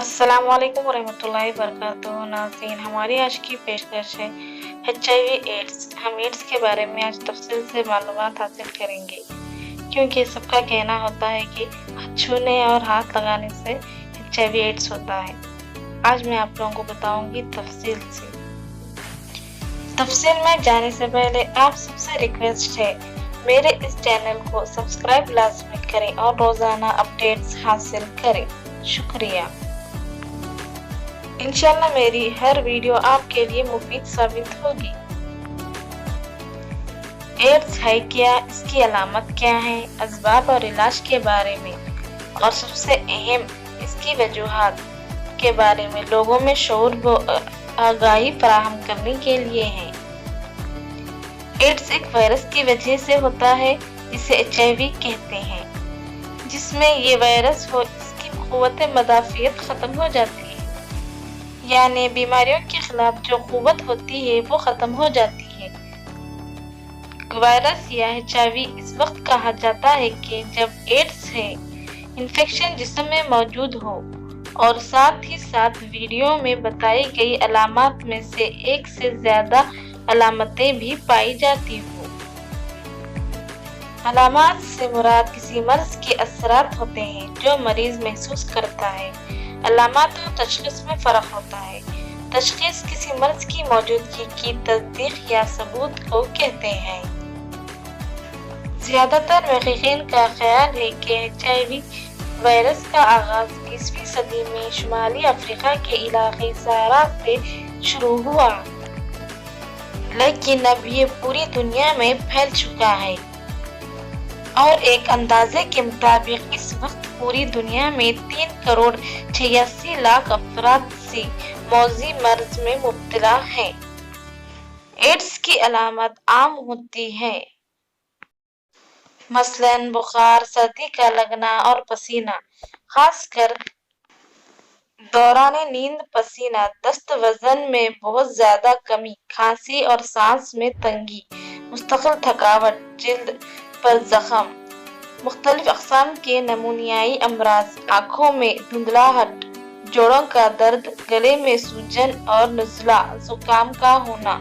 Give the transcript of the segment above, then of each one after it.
अस्सलाम वालेकुम वरहमतुल्लाहि वबरकातुहू। नाज़रीन, हमारी आज की पेशकश है HIV एड्स। हम एड्स के बारे में आज तफसील से मालूमात हासिल करेंगे, क्योंकि सबका कहना होता है कि हाथ छूने और हाथ लगाने से HIV एड्स होता है। आज मैं आप लोगों को बताऊंगी तफसील से। तफसील में जाने से पहले आप सबसे रिक्वेस्ट है, मेरे इस चैनल को सब्सक्राइब लाजमी करें और रोज़ाना अपडेट्स हासिल करें। शुक्रिया। इंशाल्लाह मेरी हर वीडियो आपके लिए मुफीद साबित होगी। एड्स है क्या, इसकी अलामत क्या है, असबाब और इलाज के बारे में और सबसे अहम इसकी वजूहात के बारे में लोगों में शऊर व आगाही फराहम करने के लिए है। एड्स एक वायरस की वजह से होता है जिसे HIV कहते हैं। जिसमें ये वायरस हो इसकी क़ुव्वत मदाफ़ियत ख़त्म हो जाती है, यानी बीमारियों के खिलाफ जो क़ुव्वत होती है वो ख़त्म हो जाती है। वायरस या HIV इस वक्त कहा जाता है कि जब एड्स है इन्फेक्शन जिस्म में मौजूद हो और साथ ही साथ वीडियो में बताई गई अलामात में से एक से ज़्यादा अलामतें भी पाई जाती हो। अलामात से मुराद किसी मर्ज के असरात होते हैं जो मरीज महसूस करता है। अलामात और तशख़ीस में फ़र्क होता है। तशख़ीस किसी मर्ज की मौजूदगी की तस्दीक या सबूत को कहते हैं। ज़्यादातर महक़क़ीन का ख्याल है कि HIV वायरस का आगाज़ 20वीं सदी में शुमाली अफ्रीका के इलाक़े सहारा से शुरू हुआ, लेकिन अब ये पूरी दुनिया में फैल चुका है और एक अंदाजे के मुताबिक इस वक्त पूरी दुनिया में 3 करोड़ 86 लाख अफराद से मौजी मर्ज में मुब्तला हैं। एड्स की अलामत आम होती है, मसलन बुखार, सर्दी का लगना और पसीना, खासकर दौरान नींद, पसीना, दस्त, वजन में बहुत ज्यादा कमी, खांसी और सांस में तंगी, मुस्तकिल थकावट, जिल्द पर जख्म, मुख्तलिफ अक़साम के नमूनियाई अमराज, आँखों में धुंधलाहट, जोड़ों का दर्द, गले में सूजन और नज़ला, जुकाम का होना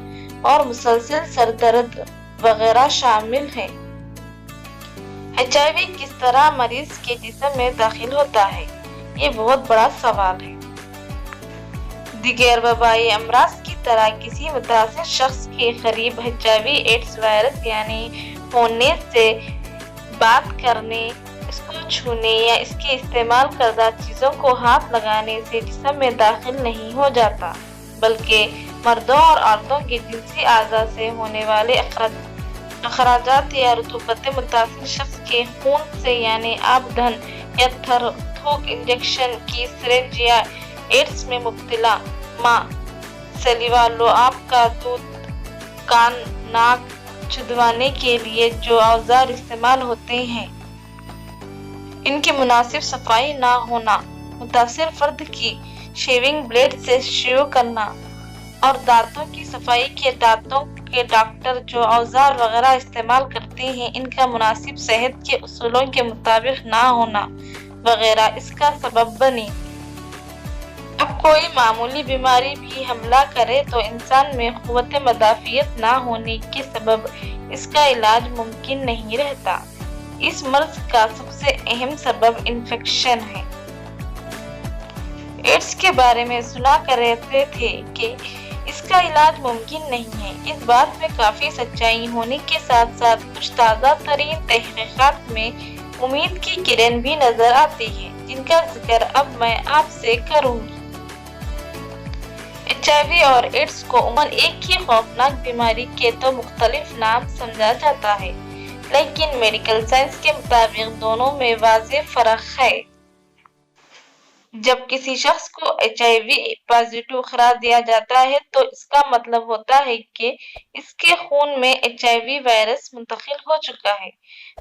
और मुसलसल सर दर्द वगैरह शामिल हैं। HIV किस तरह मरीज के जिस्म में दाखिल होता है, ये बहुत बड़ा सवाल है। दिगर वबाई अमराज की तरह किसी मुतासिर शख्स के करीब HIV एड्स वायरस यानी होने से बात करने, इसको छूने या इसके इस्तेमाल करदा चीज़ों को हाथ लगाने से जिस्म में दाखिल नहीं हो जाता, बल्कि मर्दों और औरतों के जिनसी आज़ा से होने वाले अखराजात या रुतूबत मुतासिर शख्स के खून से यानी आबदन या थूक, इंजेक्शन की सिरिंज या एड्स में मुब्तला माँ, सलीवा, लुआब का दूध, कान, नाक छुदवाने के लिए जो औजार इस्तेमाल होते हैं, इनकी मुनासिब सफाई ना होना, मुतासिर फर्द की शेविंग ब्लेड से शेव करना और दांतों की सफाई के दांतों के डॉक्टर जो औजार वगैरह इस्तेमाल करते हैं इनका मुनासिब सेहत के उसूलों के मुताबिक ना होना वगैरह इसका सबब बने। अब कोई मामूली बीमारी भी हमला करे तो इंसान में क़ुव्वत मदाफ़ियत ना होने के सबब इसका इलाज मुमकिन नहीं रहता। इस मर्ज का सबसे अहम सबब इन्फेक्शन है। एड्स के बारे में सुना करते थे कि इसका इलाज मुमकिन नहीं है। इस बात में काफ़ी सच्चाई होने के साथ साथ कुछ ताज़ा तरीन तहक़ीक़ात में उम्मीद की किरण भी नज़र आती है, जिनका जिक्र अब मैं आपसे करूँगी। HIV और एड्स को उम्र एक ही खौफनाक बीमारी के तो मुख्तलिफ नाम समझा जाता है, लेकिन मेडिकल साइंस के मुताबिक दोनों में वाज़ेह फ़र्क है। जब किसी शख्स को HIV पॉजिटिव करार दिया जाता है तो इसका मतलब होता है कि इसके खून में HIV वायरस मुंतकिल हो चुका है।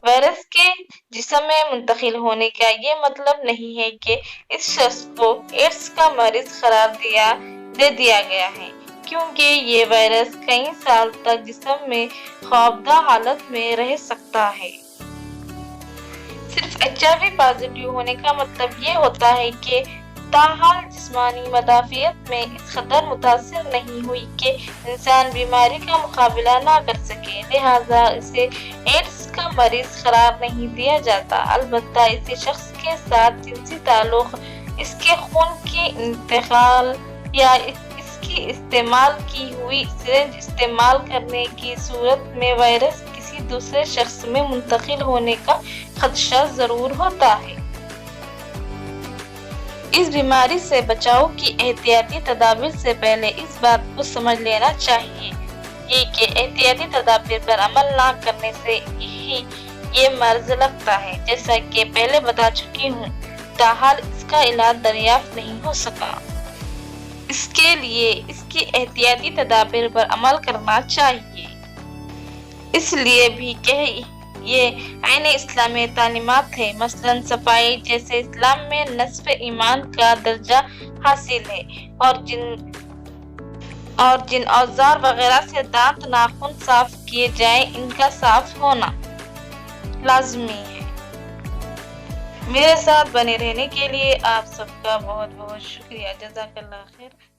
वायरस के जिस्म में मुंतकिल होने का ये मतलब नहीं है कि इस शख्स को एड्स का मरीज करार दे दिया गया है, क्योंकि ये वायरस कई साल तक जिस्म में खौफदा हालत में रह सकता है। सिर्फ HIV पॉजिटिव होने का मतलब ये होता है कि تاحال جسمانی مدافعت میں اس قدر متاثر نہیں ہوئی کہ انسان بیماری کا مقابلہ نہ کر سکے، لہٰذا اسے ایڈز کا مریض قرار نہیں دیا جاتا۔ البتہ اسی شخص کے ساتھ جنسی تعلق، اس کے خون کی انتقال یا اس کی استعمال کی ہوئی سرنج استعمال کرنے کی صورت میں وائرس کسی دوسرے شخص میں منتقل ہونے کا خدشہ ضرور ہوتا ہے۔ اس بیماری سے بچاؤ کی احتیاطی تدابیر سے پہلے اس بات کو سمجھ لینا چاہیے کہ احتیاطی تدابیر پر عمل نہ کرنے سے ہی یہ مرض لگتا ہے۔ جیسا کہ پہلے بتا چکی ہوں، تاحال اس کا علاج دریافت نہیں ہو سکا۔ اس کے لیے اس کی احتیاطی تدابیر پر عمل کرنا چاہیے۔ اس لیے بھی کہ یہ عین اسلامی تعلیمات ہے، مثلاً صفائی، جیسے اسلام میں نصف ایمان کا درجہ حاصل ہے، اور جن اوزار وغیرہ سے دانت ناخن صاف کیے جائیں ان کا صاف ہونا لازمی ہے۔ میرے ساتھ بنے رہنے کے لیے آپ سب کا بہت بہت شکریہ۔ جزاک اللہ خیر۔